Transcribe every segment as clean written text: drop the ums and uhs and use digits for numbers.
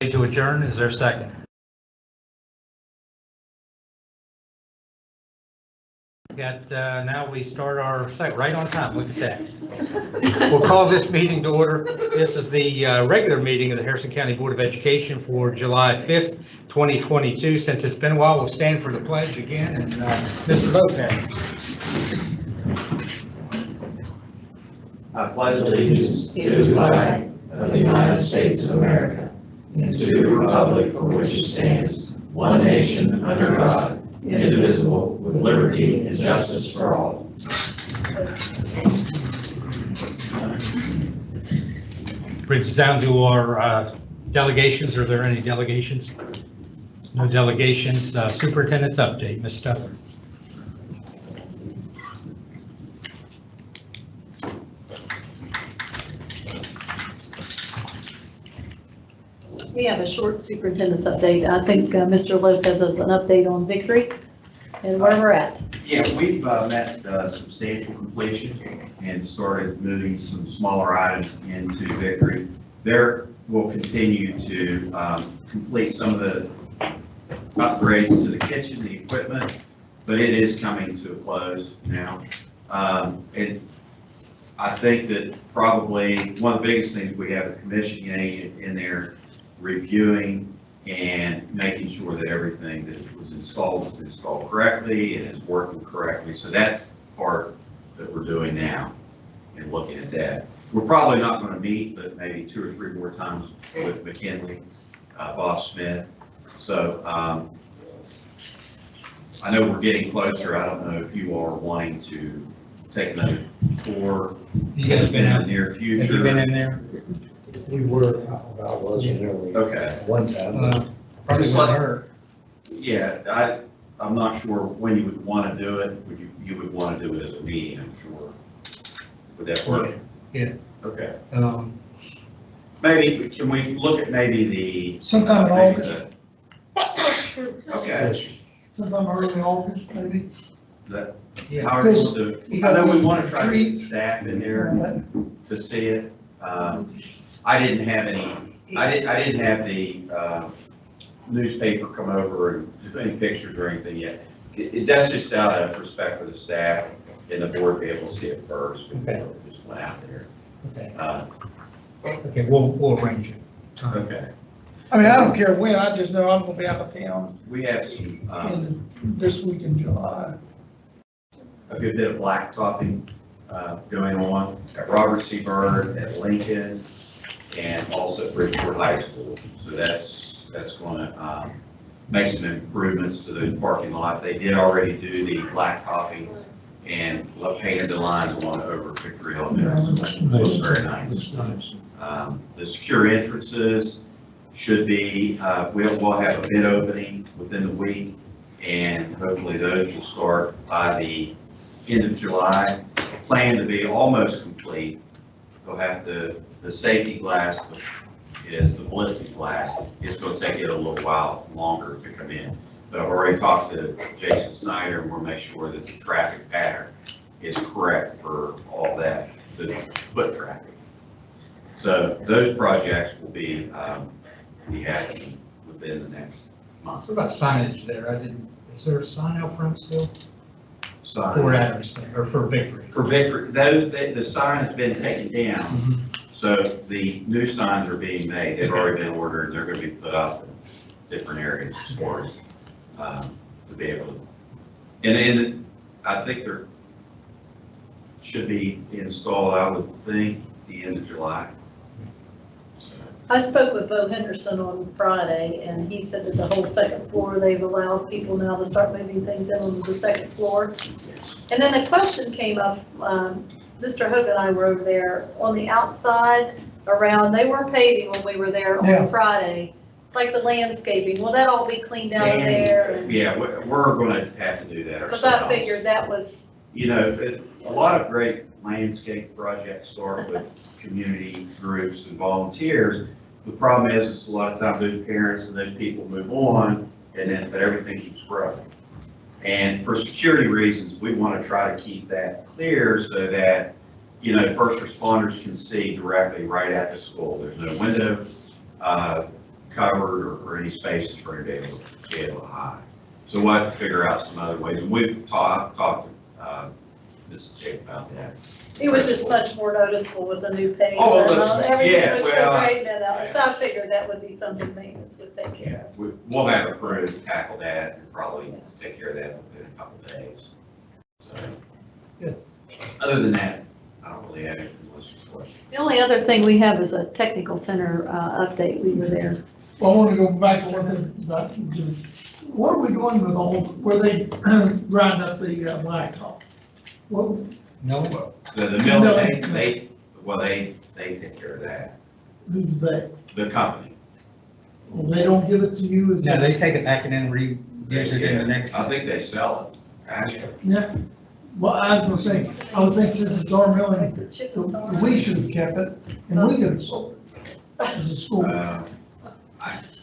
To adjourn, is there a second? Now we start our site right on time. Look at that. We'll call this meeting to order. This is the regular meeting of the Harrison County Board of Education for July 5th, 2022. Since it's been a while, we'll stand for the pledge again. And Mr. Lopez. I pledge allegiance to the flag of the United States of America and to the republic for which it stands, one nation under God, indivisible, with liberty and justice for all. Brings us down to our delegations. Are there any delegations? No delegations. Superintendent's update, Ms. Stuffer. We have a short superintendent's update. I think Mr. Lopez has an update on Victory and where we're at. Yeah, we've met substantial completion and started moving some smaller items into Victory. There we'll continue to complete some of the upgrades to the kitchen, the equipment, but it is coming to a close now. I think that probably one of the biggest things, we have a commissioning agent in there reviewing and making sure that everything that was installed correctly and is working correctly. So that's the part that we're doing now and looking at that. We're probably not going to meet, but maybe 2 or 3 more times with McKinley, Bob Smith. So I know we're getting closer. I don't know if you are wanting to take another tour. You guys been out in the near future? Have you been in there? We were, I wasn't there. Okay. One time. Probably wouldn't hurt. Yeah, I'm not sure when you would want to do it. You would want to do it as a meeting, I'm sure. Would that work? Yeah. Okay. Maybe, can we look at maybe the? Sometime in maybe August. Okay. Sometime early August, maybe. That, Yeah. however you want to do. I know we want to try to Three- get staff in there to see it. I didn't have the newspaper come over and do any pictures or anything yet. That's just out of respect for the staff and the board to be able to see it first before we just went out there. Okay. Okay, we'll arrange it. Okay. I mean, I don't care when, I just know I'm gonna be out of town We have some, this week in July. a good bit of blacktopping going on at Robert C. Byrd, at Lincoln, and also at Bridgeport High School. So that's going to make some improvements to those parking lots. They did already do the blacktopping and painted the lines along over Victory Elementary. So that looks very nice. The secure entrances should be, we'll have a bid opening within the week, and hopefully those will start by the end of July. Plan to be almost complete. They'll have the safety glass is the ballistic glass. It's going to take it a little while longer to come in. But I've already talked to Jason Snyder, and we'll make sure that the traffic pattern is correct for all that, the foot traffic. So those projects will be happening within the next month. What about signage there? Is there a sign out front still? So For Adams, or for Victory? for Victory, the sign has been taken down. So the new signs are being made. They've already been ordered. They're going to be put up in different areas as far as to be able to. And I think they're should be installed, I would think, the end of July. I spoke with Bo Henderson on Friday, and he said that the whole second floor, they've allowed people now to start moving things in onto the second floor. And then a question came up, Mr. Hogan and I were over there on the outside around, they were paving when we were there Yeah. on Friday, like the landscaping, will that all be cleaned out of there? And- Yeah, we're going to have to do that Because ourselves. I figured that was, You know, a lot of great landscape projects start with community groups and volunteers. The problem is a lot of times those parents and those people move on, but everything keeps growing. And for security reasons, we want to try to keep that clear so that, you know, first responders can see directly right at the school. There's no window covered or any spaces for him to be able to hide. So we'll have to figure out some other ways, and we've talked to Mrs. Jake about that. It was just much more noticeable with a new page. Oh, and listen, everything yeah, was so well, great that out. So I figured that would be something maintenance would take care of. We'll have a crew tackle that and probably take care of that within a couple of days. So, Good. Other than that, I don't really have anything unless there's questions. The only other thing we have is a technical center update. We were there. Well, I want to go back to what are we doing with all, where they grind up the blacktop? What, No, The mill, No. they take care of that, who's that? the company. Well, they don't give it to you as. no, they take it back and then reuse it in the next. I think they sell it, actually. Yeah, well, I was gonna say, I would think since it's our milling, we should have kept it and we could have sold it as a school.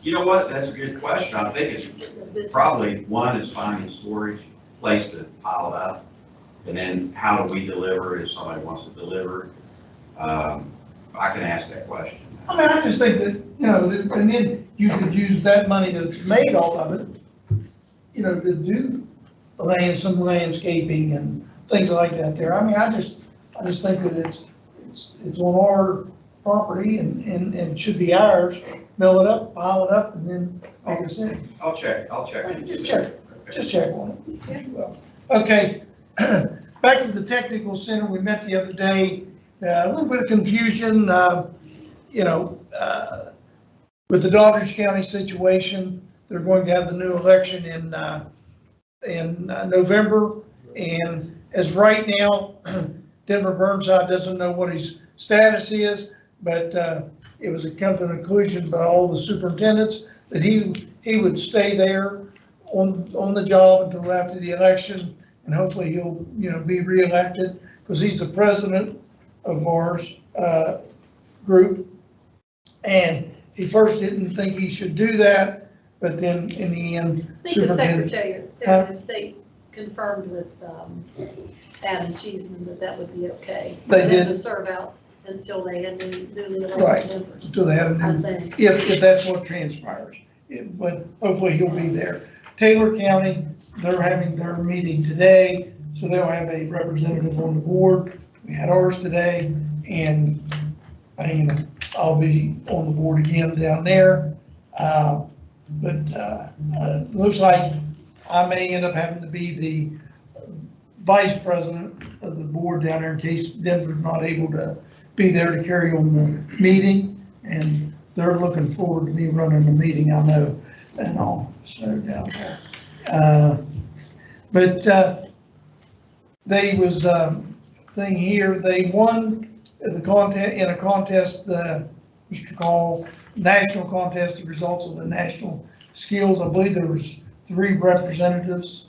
You know what, that's a good question. I think it's probably, one is finding storage, place to pile it up. And then how do we deliver it if somebody wants to deliver it? I can ask that question. I mean, I just think that, you know, and then you could use that money that's made off of it, you know, to do some landscaping and things like that there. I mean, I just think that it's on our property and should be ours. Mill it up, pile it up, and then, like I said, I'll check. just check on it. Okay, back to the technical center. We met the other day. A little bit of confusion, you know, with the Doddridge County situation. They're going to have the new election in November. And as right now, Denver Burnside doesn't know what his status is, but it was come to a conclusion by all the superintendents that he would stay there on the job until after the election, and hopefully he'll, you know, be reelected because he's the president of ours group. And he first didn't think he should do that, but then in the end, I think the superintendent. Secretary of State confirmed with Adam Cheeseman that would be okay. They For them did. To serve out until they had newly Right. elected members. Until they have a I new, think. if that's what transpires. But hopefully he'll be there. Taylor County, they're having their meeting today, so they'll have a representative on the board. We had ours today, and I'll be on the board again down there. But looks like I may end up having to be the vice president of the board down there in case Denver's not able to be there to carry on the meeting. And they're looking forward to me running the meeting, I know, and all, so down there. But they was thing here, they won the contest, in a contest, Mr. Call, national contest, the results of the national skills. I believe there was 3 representatives,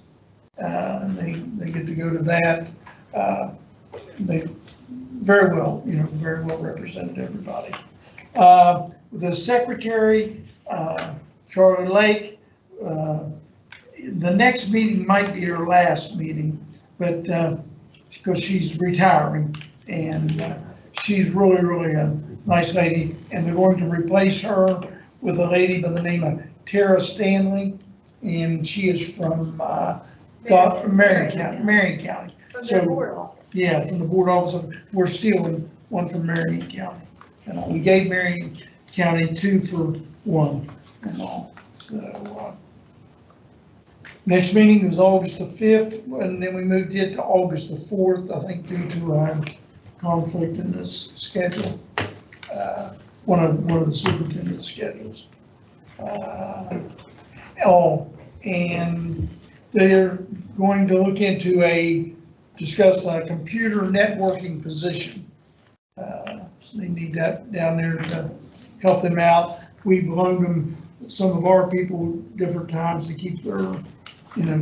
and they get to go to that. They very well, you know, very well represented everybody. The secretary, Charlie Lake, the next meeting might be her last meeting, but because she's retiring, and she's really a nice lady, and they're going to replace her with a lady by the name of Tara Stanley, and she is from Marion County. From So- their board office. Yeah, from the board office. We're stealing one from Marion County. And we gave Marion County 2 for 1 and all. So, next meeting was August the 5th, and then we moved it to August the 4th, I think due to a conflict in this schedule. One of the superintendent's schedules. And they're going to look into discuss a computer networking position. So they need that down there to help them out. We've loaned them some of our people different times to keep their, you know,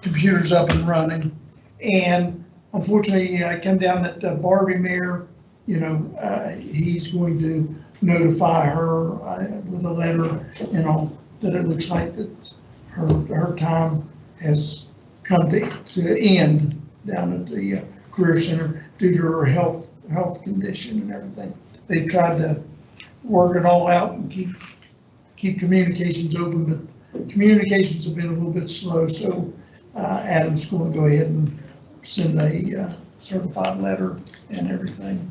computers up and running. And unfortunately, I come down that Barbie Mayor, you know, he's going to notify her with a letter, you know, that it looks like that her time has come to end down at the Career Center due to her health condition and everything. They tried to work it all out and keep communications open, but communications have been a little bit slow, so Adam's going to go ahead and send a certified letter and everything,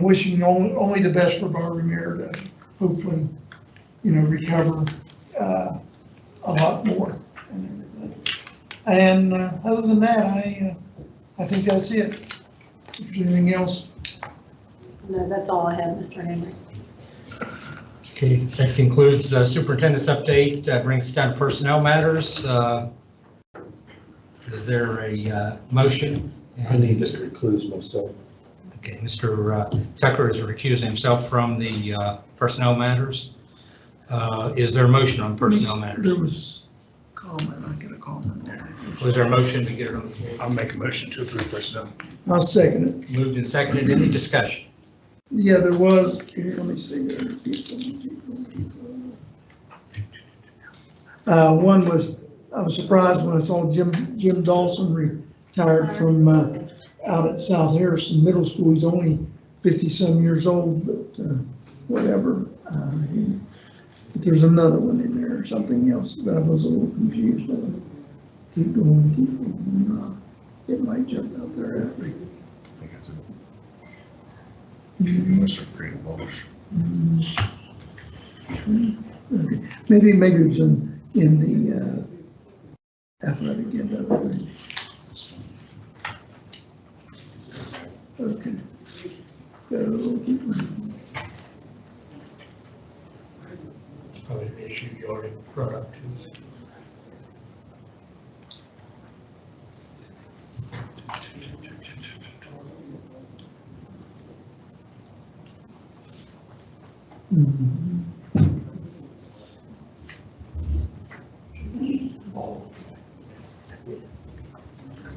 wishing only the best for Barbara Muir to hopefully, recover a lot more and everything. And other than that, I think that's it. If there's anything else. No, that's all I have, Mr. Henry. Okay, that concludes superintendent's update. Brings us down to personnel matters. Is there a motion? I need to recluse myself. Okay, Mr. Tucker is recusing himself from the personnel matters. Is there a motion on personnel There matters? was comment, I get a comment there. Was there a motion to get it on the floor? I'll make a motion to approve personnel. I'll second it. Moved and seconded. Any discussion? Yeah, there was, here, let me see there. One was, I was surprised when I saw Jim Dawson retired from out at South Harrison Middle School. He's only 50-some years old, but whatever. But there's another one in there, something else that I was a little confused on. Keep going. It might jump out there after. I think it's Mr. Green Walsh. Okay. Maybe it was in the athletic end of it. Okay. Go. Probably an issue you already brought up too.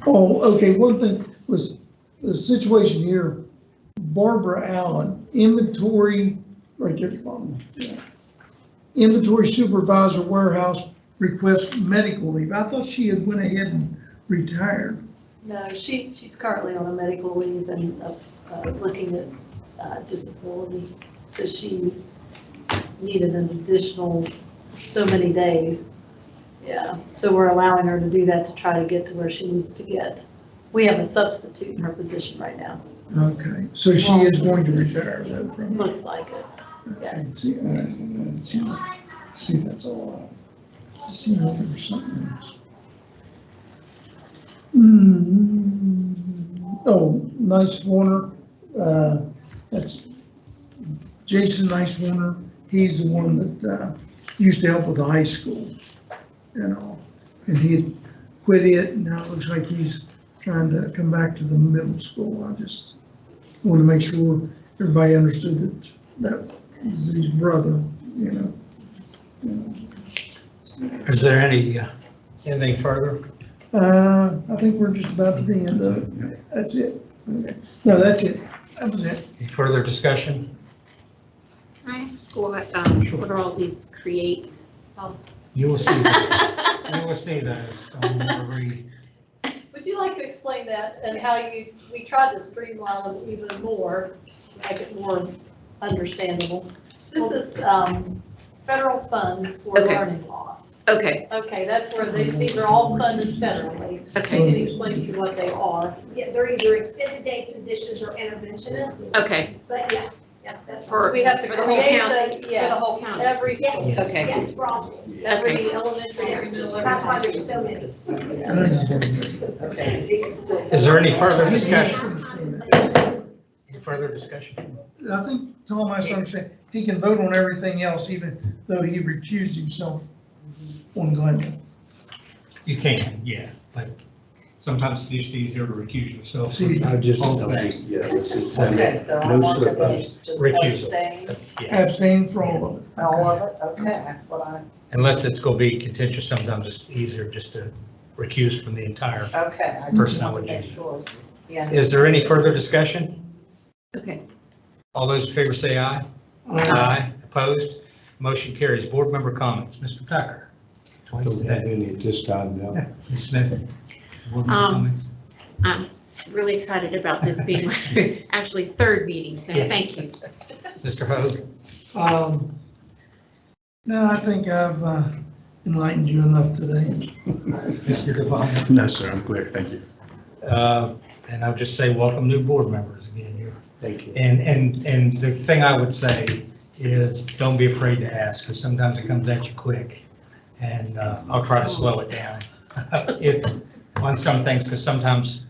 Oh, okay, one thing was the situation here, Barbara Allen, inventory, right there at the bottom. Yeah. Inventory supervisor warehouse requests medical leave. I thought she had went ahead and retired. No, she's currently on a medical leave and looking at disability. So she needed an additional so many days. Yeah, so we're allowing her to do that to try to get to where she needs to get. We have a substitute in her position right now. Okay, so she is going to retire though from. Looks like it, yes. See, that's all. I see there was something else. Oh, Nice Warner, that's Jason Nice Warner. He's the one that used to help with the high school, and he had quit it, and now it looks like he's trying to come back to the middle school. I just want to make sure everybody understood that was his brother, Is there anything further? I think we're just about to the end of it. That's it. Okay. No, that's it. That was it. Any further discussion? Can I ask what are all these creates? You will see. You will see those on every. Would you like to explain that and how we tried to streamline them even more, make it more understandable? This is federal funds for Okay. learning loss. Okay, Okay, that's where these are all funded federally. Okay. You can explain to you what they are. Yeah, they're either extended day positions or interventionists, okay. but yeah, that's. For- We have to For the whole create county? the, For yeah, the whole county? every Yes, school, Okay. yes, for all schools. every elementary, every middle. That's why there's so many. Is there any further discussion? Any further discussion? I think Tom has to understand, he can vote on everything else, even though he recused himself on Glendale. You can, yeah, but sometimes it's just easier to recuse yourself. See, I just, Whole thing. Okay, so I no want slip to ups. just Recusal. abstain, Yeah. Abstain for all of it. all of it, okay, that's what I, Unless it's going to be contentious, sometimes it's easier just to recuse from the entire. okay, I just Personnel want to make duties. sure. Yeah. Is there any further discussion? Okay. All those in favor say aye. Aye. Opposed? Motion carries. Board member comments. Mr. Tucker. Twice Don't have today. any at this time now. Ms. Smith. Board member Um, comments. I'm really excited about this being my actually third meeting, so Yeah. thank you. Mr. Hoag? No, I think I've enlightened you enough today. Mr. Devine? No, sir, I'm clear, thank you. And I'll just say, welcome new board members again. Thank you. And the thing I would say is, don't be afraid to ask, because sometimes it comes at you quick. And I'll try to slow it down if, on some things, because sometimes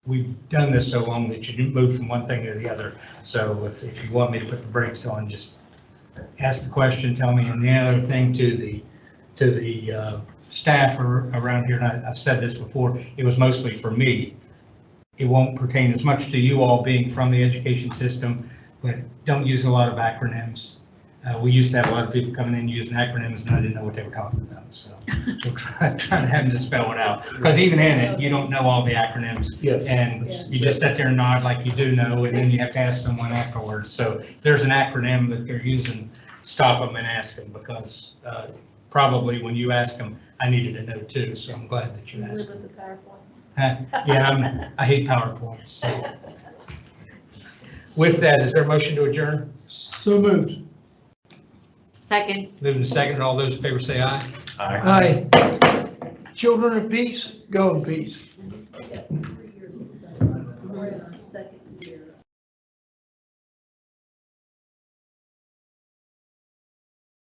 we've done this so long that you do move from one thing to the other. So if you want me to put the brakes on, just ask the question, tell me. And the other thing to the staff around here, and I've said this before, it was mostly for me. It won't pertain as much to you all being from the education system, but don't use a lot of acronyms. We used to have a lot of people coming in using acronyms, and I didn't know what they were talking about, so we'll try to have them to spell it out. Because even in it, you don't know all the acronyms, Yes. and you just sit there and nod like you do know, and then you have to ask someone afterwards. So if there's an acronym that they're using, stop them and ask them, because probably when you ask them, I needed to know too, so I'm glad that you asked. Live with the PowerPoints. Yeah, I hate PowerPoints. So. With that, is there a motion to adjourn? So moved. Second. Moving to second, all those in favor say aye. Aye. Children of peace, go in peace.